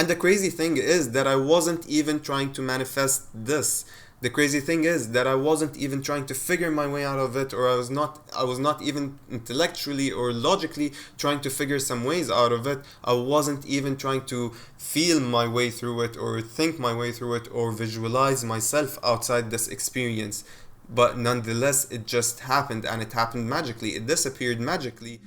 And the crazy thing is that I wasn't even trying to manifest this. The crazy thing is that I wasn't even trying to figure my way out of it, or I was not even intellectually or logically trying to figure some ways out of it. I wasn't even trying to feel my way through it or think my way through it or visualize myself outside this experience. But nonetheless, it just happened, and it happened magically. It disappeared magically.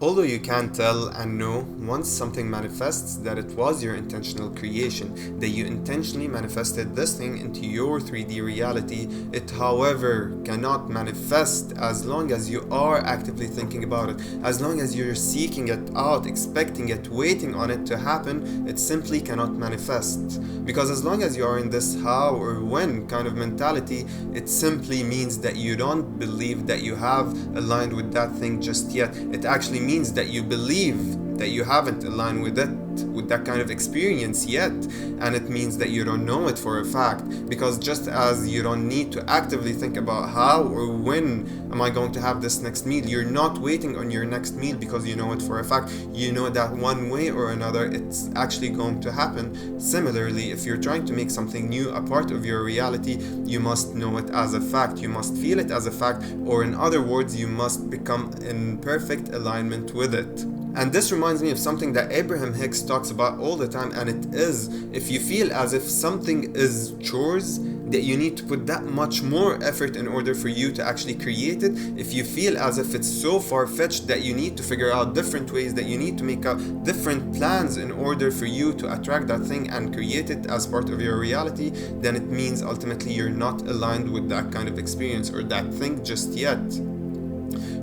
Although you can tell and know once something manifests that it was your intentional creation, that you intentionally manifested this thing into your 3D reality, it however cannot manifest as long as you are actively thinking about it, as long as you're seeking it out, expecting it, waiting on it to happen, it simply cannot manifest. Because as long as you are in this how or when kind of mentality, it simply means that you don't believe that you have aligned with that thing just yet. It actually means that you believe that you haven't aligned with it, with that kind of experience yet, and it means that you don't know it for a fact. Because just as you don't need to actively think about how or when am I going to have this next meal, you're not waiting on your next meal because you know it for a fact. You know that one way or another it's actually going to happen. Similarly, if you're trying to make something new a part of your reality, you must know it as a fact, you must feel it as a fact, or in other words, you must become in perfect alignment with it. And this reminds me of something that Abraham Hicks talks about all the time, and it is, if you feel as if something is chores, that you need to put that much more effort in order for you to actually create it, if you feel as if it's so far-fetched that you need to figure out different ways, that you need to make out different plans in order for you to attract that thing and create it as part of your reality, then it means ultimately you're not aligned with that kind of experience or that thing just yet.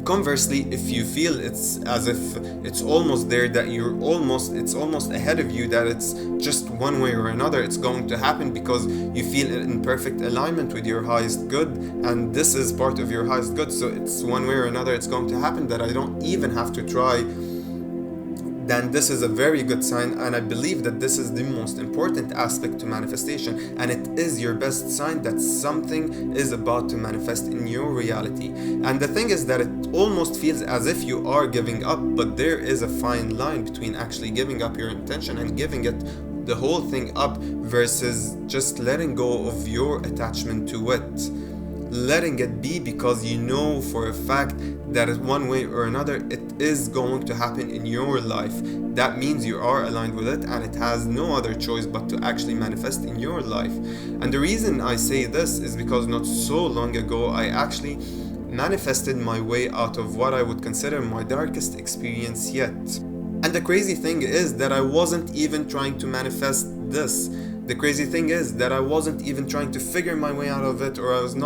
Conversely, if you feel it's as if it's almost there, that it's almost ahead of you, that it's just one way or another it's going to happen because you feel in perfect alignment with your highest good, and this is part of your highest good, so it's one way or another it's going to happen, that I don't even have to try, then this is a very good sign. And I believe that this is the most important aspect to manifestation, and it is your best sign that something is about to manifest in your reality. And the thing is that it almost feels as if you are giving up, but there is a fine line between actually giving up your intention and giving it the whole thing up versus just letting go of your attachment to it, letting it be, because you know for a fact that one way or another it is going to happen in your life. That means you are aligned with it, and it has no other choice but to actually manifest in your life. And the reason I say this is because not so long ago I actually manifested my way out of what I would consider my darkest experience yet. And the crazy thing is that I wasn't even trying to manifest this. The crazy thing is that I wasn't even trying to figure my way out of it, or I was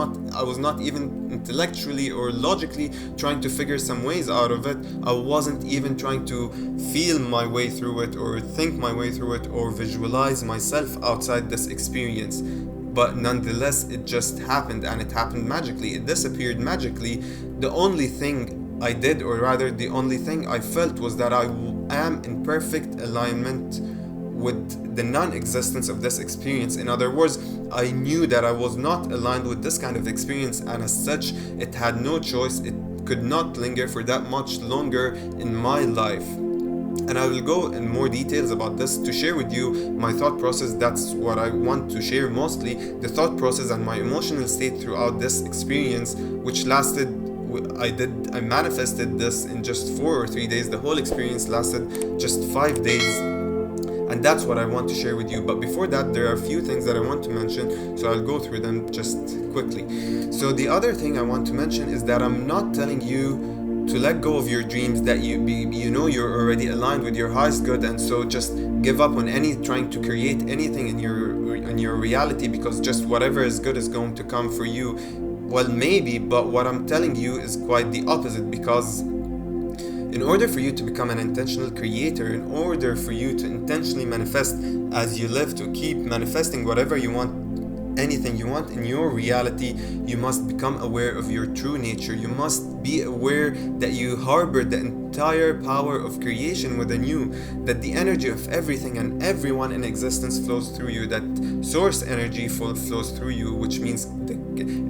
not even intellectually or logically trying to figure some ways out of it. I wasn't even trying to feel my way through it or think my way through it or visualize myself outside this experience. But nonetheless, it just happened, and it happened magically. It disappeared magically. The only thing I did, or rather the only thing I felt, was that I am in perfect alignment with the non-existence of this experience. In other words, I knew that I was not aligned with this kind of experience, and as such, it had no choice. It could not linger for that much longer in my life. And I will go in more details about this to share with you my thought process. That's what I want to share mostly, the thought process and my emotional state throughout this experience, which lasted, I manifested this in just 4 or 3 days. The whole experience lasted just 5 days. And that's what I want to share with you. But before that, there are a few things that I want to mention, so I'll go through them just quickly. So the other thing I want to mention is that I'm not telling you to let go of your dreams, that you know you're already aligned with your highest good, and so just give up on trying to create anything in your reality, because just whatever is good is going to come for you. Well, maybe, but what I'm telling you is quite the opposite, because in order for you to become an intentional creator, in order for you to intentionally manifest as you live, to keep manifesting whatever you want, anything you want in your reality, you must become aware of your true nature. You must be aware that you harbor the entire power of creation within you, that the energy of everything and everyone in existence flows through you, that source energy flows through you, which means the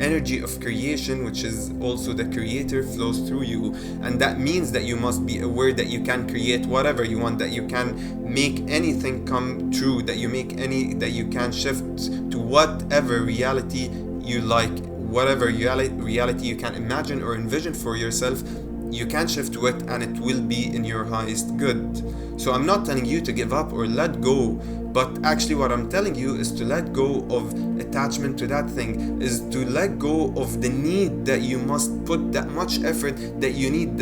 energy of creation, which is also the creator, flows through you. And that means that you must be aware that you can create whatever you want, that you can make anything come true, that you can shift to whatever reality you like, whatever reality you can imagine or envision for yourself. You can shift to it and it will be in your highest good. So I'm not telling you to give up or let go, but actually what I'm telling you is to let go of attachment to that thing, is to let go of the need that you must put that much effort, that you need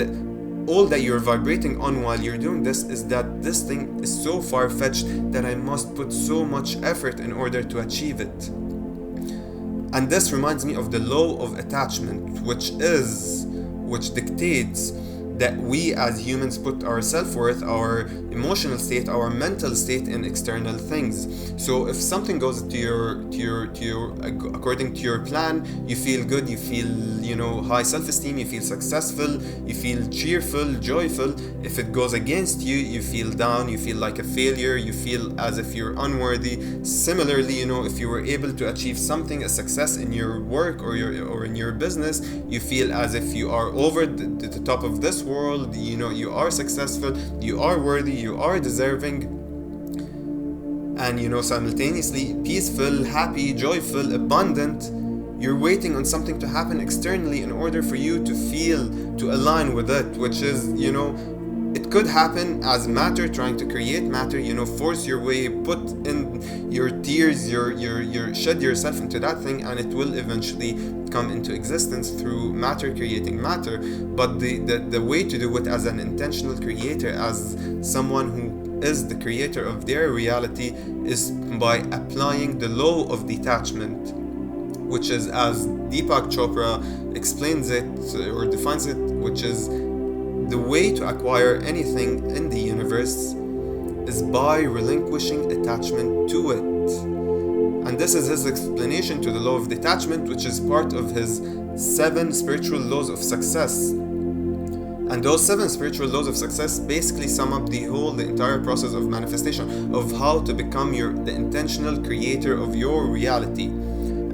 all that you're vibrating on while you're doing this is that this thing is so far-fetched that I must put so much effort in order to achieve it. And this reminds me of the law of attachment, which dictates that we as humans put our self-worth, our emotional state, our mental state in external things. So if something goes to your according to your plan, you feel good, you feel, high self-esteem, you feel successful, you feel cheerful, joyful. If it goes against you, you feel down, you feel like a failure, you feel as if you're unworthy. Similarly, if you were able to achieve something, a success in your work or in your business, you feel as if you are over the top of this world, you are successful, you are worthy, you are deserving, and simultaneously peaceful, happy, joyful, abundant. You're waiting on something to happen externally in order for you to feel, to align with it, which is, it could happen as matter, trying to create matter, force your way, put in your tears, your shed yourself into that thing, and it will eventually come into existence through matter creating matter. But the way to do it as an intentional creator, as someone who is the creator of their reality, is by applying the law of detachment, which is, as Deepak Chopra explains it or defines it, which is the way to acquire anything in the universe is by relinquishing attachment to it. And this is his explanation to the law of detachment, which is part of his 7 spiritual laws of success. And those 7 spiritual laws of success basically sum up the entire process of manifestation, of how to become the intentional creator of your reality.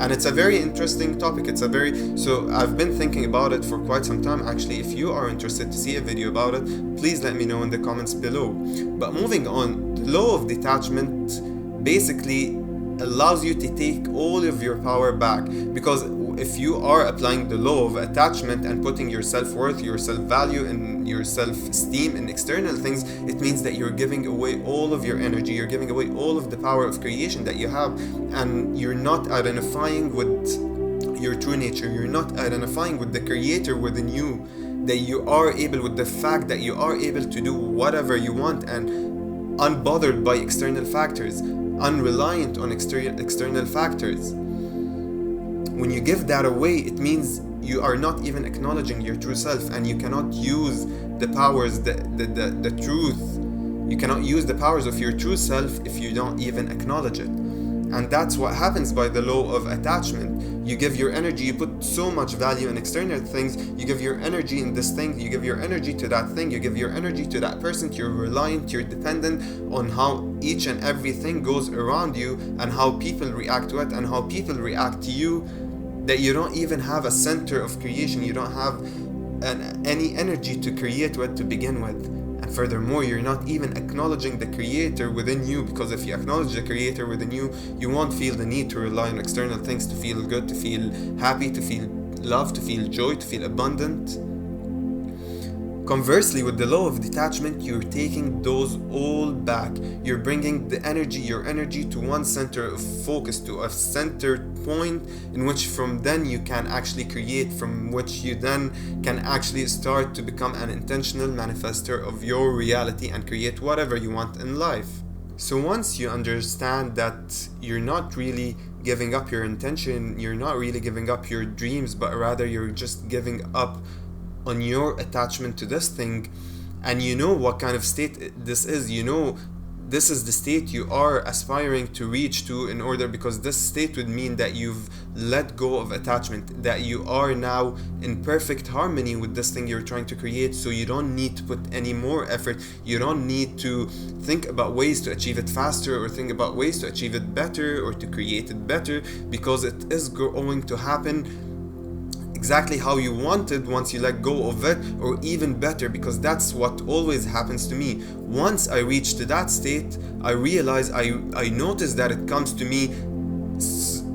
And it's a very interesting topic. So I've been thinking about it for quite some time. Actually, if you are interested to see a video about it, please let me know in the comments below. But moving on, the law of detachment basically allows you to take all of your power back, because if you are applying the law of attachment and putting your self-worth, your self-value, and your self-esteem in external things, it means that you're giving away all of your energy, you're giving away all of the power of creation that you have, and you're not identifying with your true nature, you're not identifying with the creator within you, that you are able, with the fact that you are able to do whatever you want and unbothered by external factors, unreliant on external factors. When you give that away, it means you are not even acknowledging your true self, and you cannot use the powers, the truth. You cannot use the powers of your true self if you don't even acknowledge it. And that's what happens by the law of attachment. You give your energy, you put so much value in external things, you give your energy in this thing, you give your energy to that thing, you give your energy to that person, you're reliant, you're dependent on how each and everything goes around you and how people react to it and how people react to you, that you don't even have a center of creation, you don't have any energy to create with to begin with. And furthermore, you're not even acknowledging the creator within you, because if you acknowledge the creator within you, you won't feel the need to rely on external things to feel good, to feel happy, to feel love, to feel joy, to feel abundant. Conversely, with the law of detachment, you're taking those all back. You're bringing your energy to one center of focus, to a centered point in which from then you can actually create, from which you then can actually start to become an intentional manifester of your reality and create whatever you want in life. So once you understand that you're not really giving up your intention, you're not really giving up your dreams, but rather you're just giving up on your attachment to this thing, and you know what kind of state this is, you know this is the state you are aspiring to reach to, in order, because this state would mean that you've let go of attachment, that you are now in perfect harmony with this thing you're trying to create, so you don't need to put any more effort. You don't need to think about ways to achieve it faster, or think about ways to achieve it better, or to create it better, because it is going to happen exactly how you wanted once you let go of it, or even better, because that's what always happens to me. Once I reach to that state, I realize, I notice that it comes to me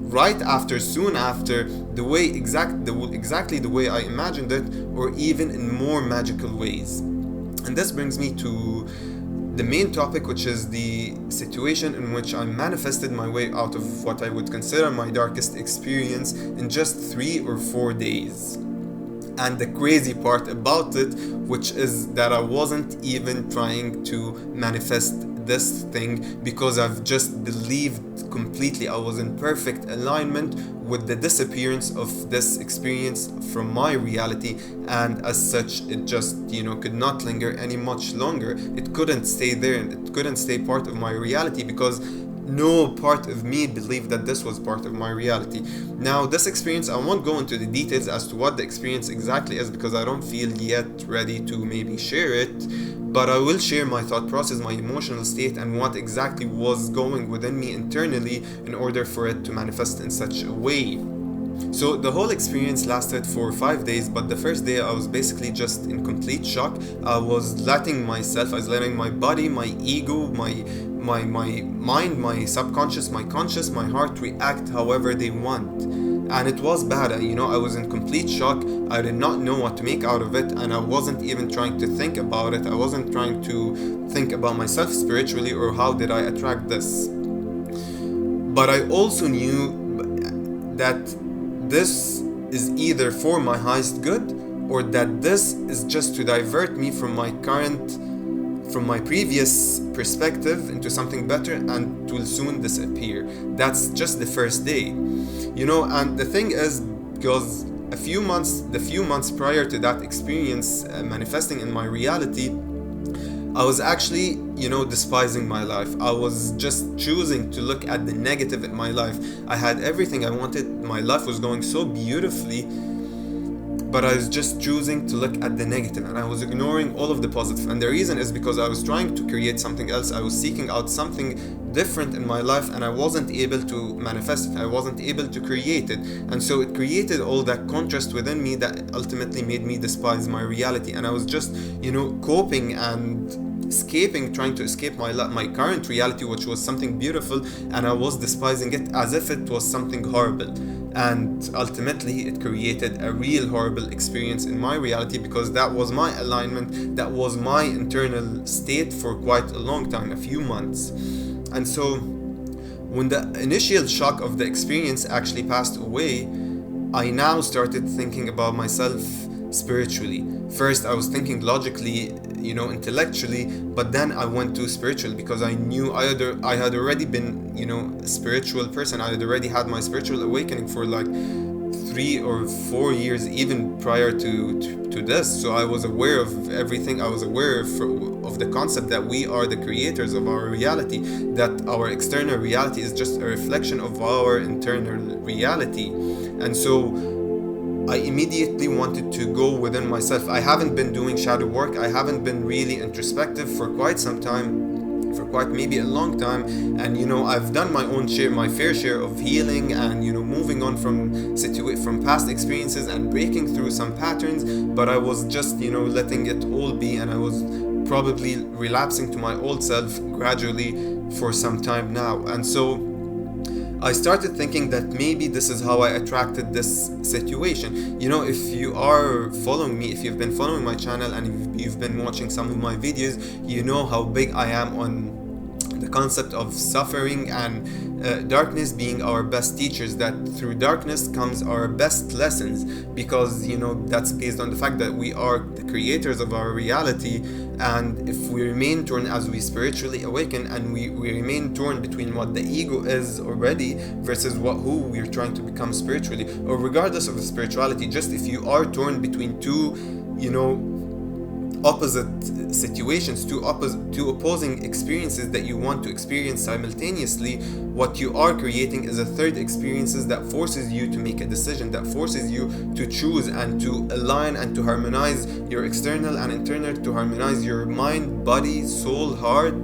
right after, soon after, the way exactly the way I imagined it, or even in more magical ways. And this brings me to the main topic, which is the situation in which I manifested my way out of what I would consider my darkest experience in just 3 or 4 days. And the crazy part about it, which is that I wasn't even trying to manifest this thing, because I've just believed completely I was in perfect alignment with the disappearance of this experience from my reality, and as such it just could not linger any much longer. It couldn't stay there, and it couldn't stay part of my reality, because no part of me believed that this was part of my reality. Now, this experience, I won't go into the details as to what the experience exactly is, because I don't feel yet ready to maybe share it, but I will share my thought process, my emotional state, and what exactly was going within me internally in order for it to manifest in such a way. So the whole experience lasted for 5 days, but the first day I was basically just in complete shock. I was letting my body, my ego, my mind, my subconscious, my conscious, my heart react however they want. And it was bad, I was in complete shock. I did not know what to make out of it, and I wasn't even trying to think about it. I wasn't trying to think about myself spiritually, or how did I attract this. But I also knew that this is either for my highest good, or that this is just to divert me from my previous perspective into something better, and will soon disappear. That's just the first day, and the thing is, because the few months prior to that experience manifesting in my reality, I was actually, despising my life. I was just choosing to look at the negative in my life. I had everything I wanted. My life was going so beautifully, but I was just choosing to look at the negative, and I was ignoring all of the positive. And the reason is because I was trying to create something else. I was seeking out something different in my life, and I wasn't able to manifest it. I wasn't able to create it. And so it created all that contrast within me that ultimately made me despise my reality. And I was just, coping and trying to escape my current reality, which was something beautiful, and I was despising it as if it was something horrible. And ultimately it created a real horrible experience in my reality, because that was my alignment, that was my internal state for quite a long time, a few months. And so when the initial shock of the experience actually passed away, I now started thinking about myself spiritually. First I was thinking logically, intellectually, but then I went to spiritual, because I knew I had already been, a spiritual person. I had already had my spiritual awakening for like 3 or 4 years, even prior to this. So I was aware of everything. I was aware of the concept that we are the creators of our reality, that our external reality is just a reflection of our internal reality. And so I immediately wanted to go within myself. I haven't been doing shadow work. I haven't been really introspective for quite some time, for quite maybe a long time. And I've done my fair share of healing, and moving on from past experiences and breaking through some patterns. But I was just letting it all be, and I was probably relapsing to my old self gradually for some time now. And so I started thinking that maybe this is how I attracted this situation. If you are following me, if you've been following my channel, and you've been watching some of my videos, you know how big I am on the concept of suffering and darkness being our best teachers, that through darkness comes our best lessons, because that's based on the fact that we are the creators of our reality. And if we remain torn as we spiritually awaken, and we remain torn between what the ego is already versus who we're trying to become spiritually, or regardless of the spirituality, just if you are torn between two opposite situations, two opposing experiences that you want to experience simultaneously, what you are creating is a third experiences that forces you to make a decision, that forces you to choose and to align and to harmonize your external and internal, to harmonize your mind, body, soul, heart.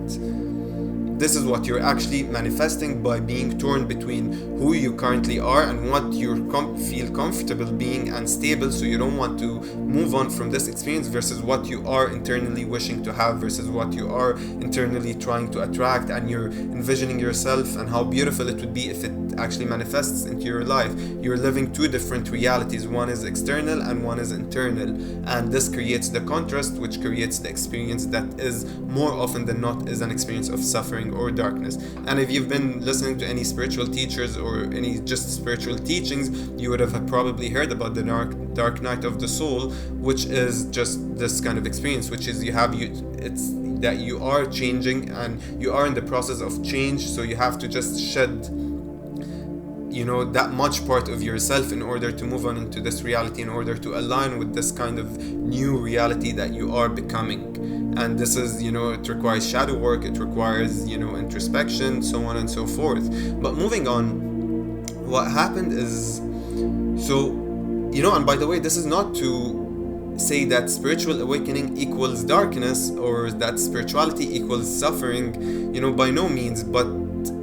This is what you're actually manifesting by being torn between who you currently are and what you feel comfortable being and stable, so you don't want to move on from this experience, versus what you are internally wishing to have, versus what you are internally trying to attract, and you're envisioning yourself and how beautiful it would be if it actually manifests into your life. You're living two different realities, one is external and one is internal, and this creates the contrast, which creates the experience that is more often than not is an experience of suffering or darkness. And if you've been listening to any spiritual teachers or any just spiritual teachings, you would have probably heard about the dark night of the soul, which is just this kind of experience, which is it's that you are changing and you are in the process of change, so you have to just shed that much part of yourself in order to move on into this reality, in order to align with this kind of new reality that you are becoming. And this is, it requires shadow work, it requires, introspection, so on and so forth. But moving on, what happened is, and by the way, this is not to say that spiritual awakening equals darkness or that spirituality equals suffering, by no means, but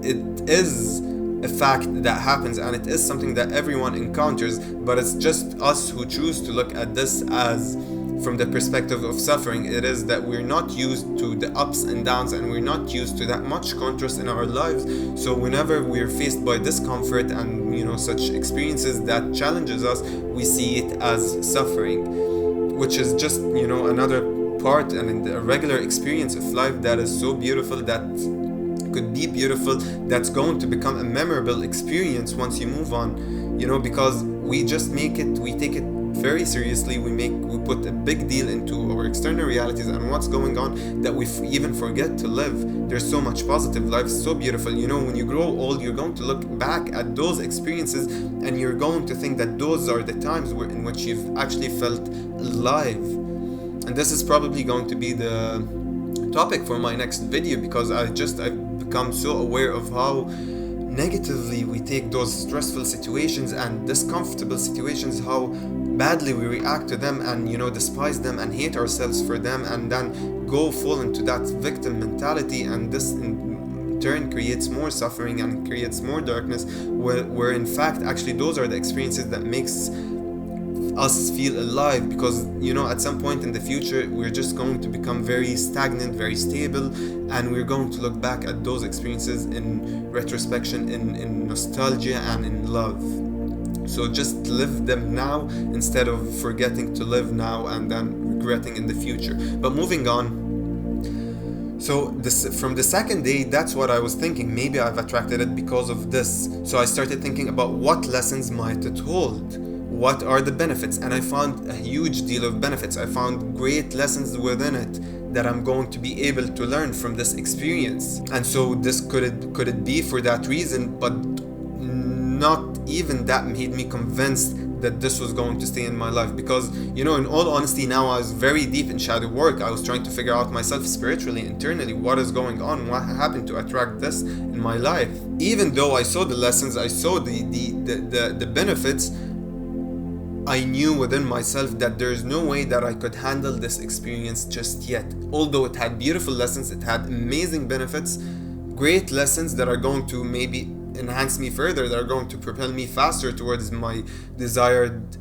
it is a fact that happens, and it is something that everyone encounters, but it's just us who choose to look at this as from the perspective of suffering. It is that we're not used to the ups and downs, and we're not used to that much contrast in our lives. So whenever we're faced by discomfort and such experiences that challenges us, we see it as suffering, which is just another part and a regular experience of life that is so beautiful, that could be beautiful, that's going to become a memorable experience once you move on, because we just we take it very seriously. We put a big deal into our external realities and what's going on, that we even forget to live. There's so much positive. Life is so beautiful. When you grow old, you're going to look back at those experiences and you're going to think that those are the times in which you've actually felt alive. And this is probably going to be the topic for my next video, because I've become so aware of how negatively we take those stressful situations and discomfortable situations, how badly we react to them and despise them and hate ourselves for them, and then fall into that victim mentality, and this in turn creates more suffering and creates more darkness, where in fact actually those are the experiences that makes us feel alive, because at some point in the future we're just going to become very stagnant, very stable, and we're going to look back at those experiences in retrospection, in nostalgia and in love. So just live them now instead of forgetting to live now and then regretting in the future. But moving on, so from the second day, that's what I was thinking. Maybe I've attracted it because of this. So I started thinking about what lessons might it hold. What are the benefits? And I found a huge deal of benefits. I found great lessons within it that I'm going to be able to learn from this experience. And so this could it be for that reason, but not even that made me convinced that this was going to stay in my life. Because in all honesty, now I was very deep in shadow work. I was trying to figure out myself spiritually, internally, what is going on, what happened to attract this in my life. Even though I saw the lessons, I saw the benefits, I knew within myself that there's no way that I could handle this experience just yet. Although it had beautiful lessons, it had amazing benefits, great lessons that are going to maybe enhance me further, that are going to propel me faster towards my desired,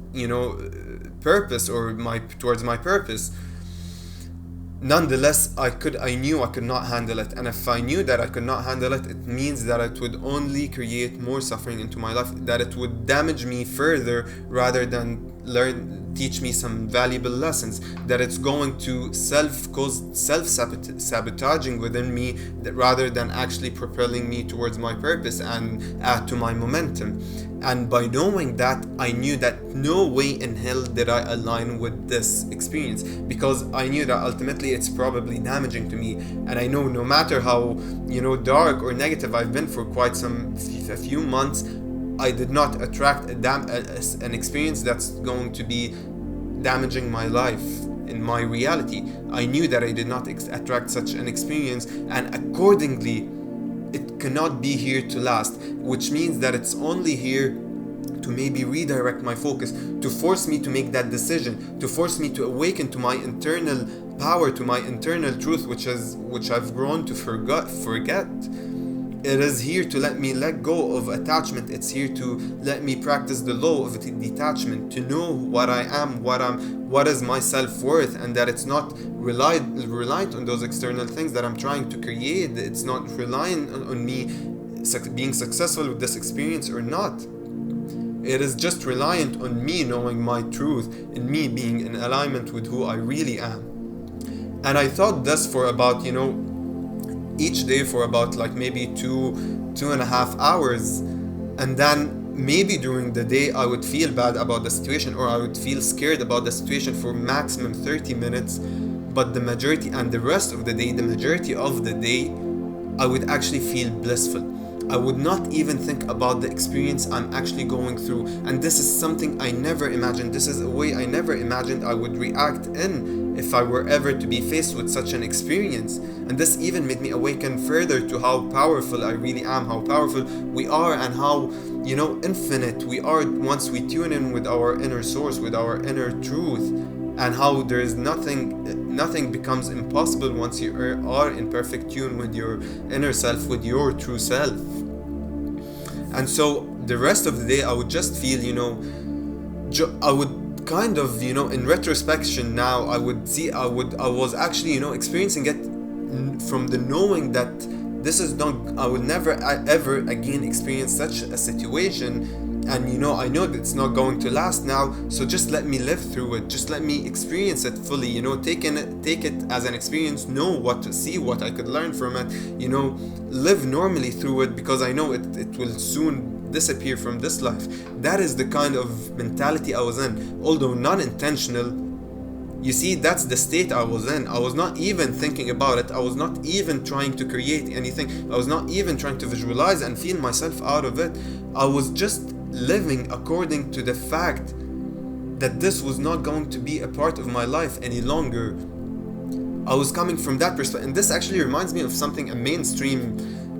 purpose, or towards my purpose. Nonetheless, I knew I could not handle it, and if I knew that I could not handle it, it means that it would only create more suffering into my life, that it would damage me further rather than teach me some valuable lessons, that it's going to cause self-sabotaging within me, that rather than actually propelling me towards my purpose and add to my momentum. And by knowing that, I knew that no way in hell did I align with this experience, because I knew that ultimately it's probably damaging to me. And I know no matter how dark or negative I've been for quite a few months, I did not attract an experience that's going to be damaging my life. in my reality. I knew that I did not attract such an experience, and accordingly, it cannot be here to last, which means that it's only here to maybe redirect my focus, to force me to make that decision, to force me to awaken to my internal power, to my internal truth, which I've grown to forget. It is here to let me let go of attachment. It's here to let me practice the law of detachment, to know what I am, what is my self-worth, and that it's not reliant on those external things that I'm trying to create. It's not relying on me being successful with this experience or not. It is just reliant on me knowing my truth, and me being in alignment with who I really am. And I thought this for about, each day for about like maybe 2.5 hours. And then maybe during the day I would feel bad about the situation, or I would feel scared about the situation for maximum 30 minutes. But the majority and the rest of the day, the majority of the day, I would actually feel blissful. I would not even think about the experience I'm actually going through. And this is something I never imagined. This is a way I never imagined I would react in if I were ever to be faced with such an experience. And this even made me awaken further to how powerful I really am, how powerful we are, and how, infinite we are once we tune in with our inner source, with our inner truth, and how there is nothing becomes impossible once you are in perfect tune with your inner self, with your true self. And so the rest of the day I would just feel, I would kind of, in retrospection now, I was actually, experiencing it from the knowing that this is not, I would never ever again experience such a situation. And I know that it's not going to last now, so just let me live through it. Just let me experience it fully. Take it as an experience. Know what to see, what I could learn from it. Live normally through it, because I know it will soon disappear from this life. That is the kind of mentality I was in, although not intentional. You see, that's the state I was in. I was not even thinking about it. I was not even trying to create anything. I was not even trying to visualize and feel myself out of it. I was just living according to the fact that this was not going to be a part of my life any longer. I was coming from that perspective, and this actually reminds me of something, a mainstream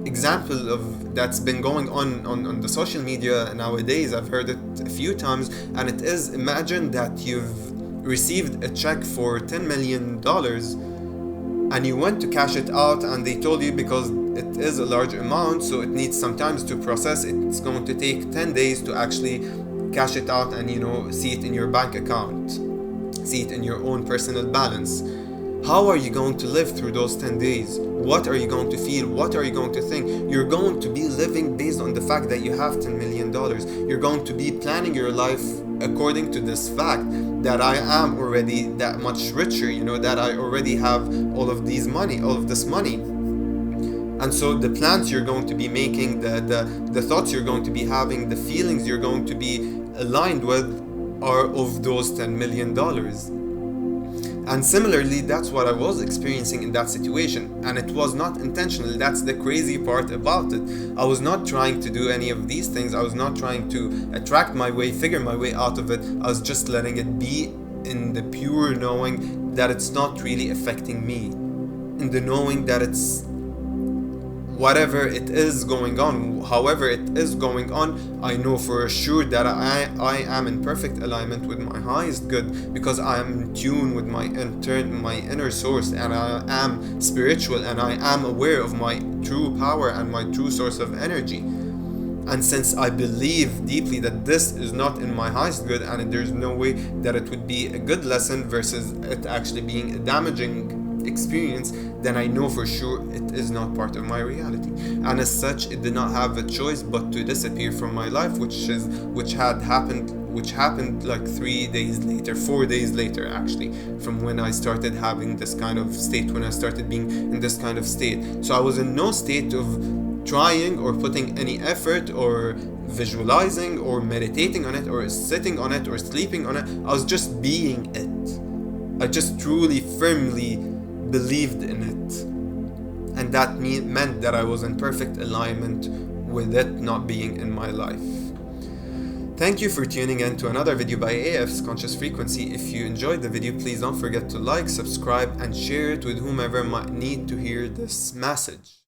example of that's been going on the social media nowadays. I've heard it a few times, and it is, imagine that you've received a check for $10 million and you went to cash it out, and they told you, because it is a large amount, so it needs some time to process. It's going to take 10 days to actually cash it out and see it in your bank account, see it in your own personal balance. How are you going to live through those 10 days? What are you going to feel? What are you going to think? You're going to be living based on the fact that you have $10 million. You're going to be planning your life according to this fact that I am already that much richer, that I already have all of this money. And so the plans you're going to be making, the thoughts you're going to be having, the feelings you're going to be aligned with are of those $10 million. And similarly, that's what I was experiencing in that situation. And it was not intentional. That's the crazy part about it. I was not trying to do any of these things. I was not trying to attract my way, figure my way out of it. I was just letting it be, in the pure knowing that it's not really affecting me. In the knowing that it's whatever it is going on, however it is going on, I know for sure that I am in perfect alignment with my highest good, because I am in tune with my inner source, and I am spiritual, and I am aware of my true power and my true source of energy. And since I believe deeply that this is not in my highest good, and there's no way that it would be a good lesson versus it actually being a damaging experience, then I know for sure it is not part of my reality. And as such, it did not have a choice but to disappear from my life, which happened like 4 days later actually, from when I started having this kind of state, when I started being in this kind of state. So I was in no state of trying or putting any effort or visualizing or meditating on it or sitting on it or sleeping on it. I was just being it. I just truly firmly believed in it, and that meant that I was in perfect alignment with it not being in my life. Thank you for tuning in to another video by AF's Conscious Frequency. If you enjoyed the video, please don't forget to like, subscribe, and share it with whomever might need to hear this message.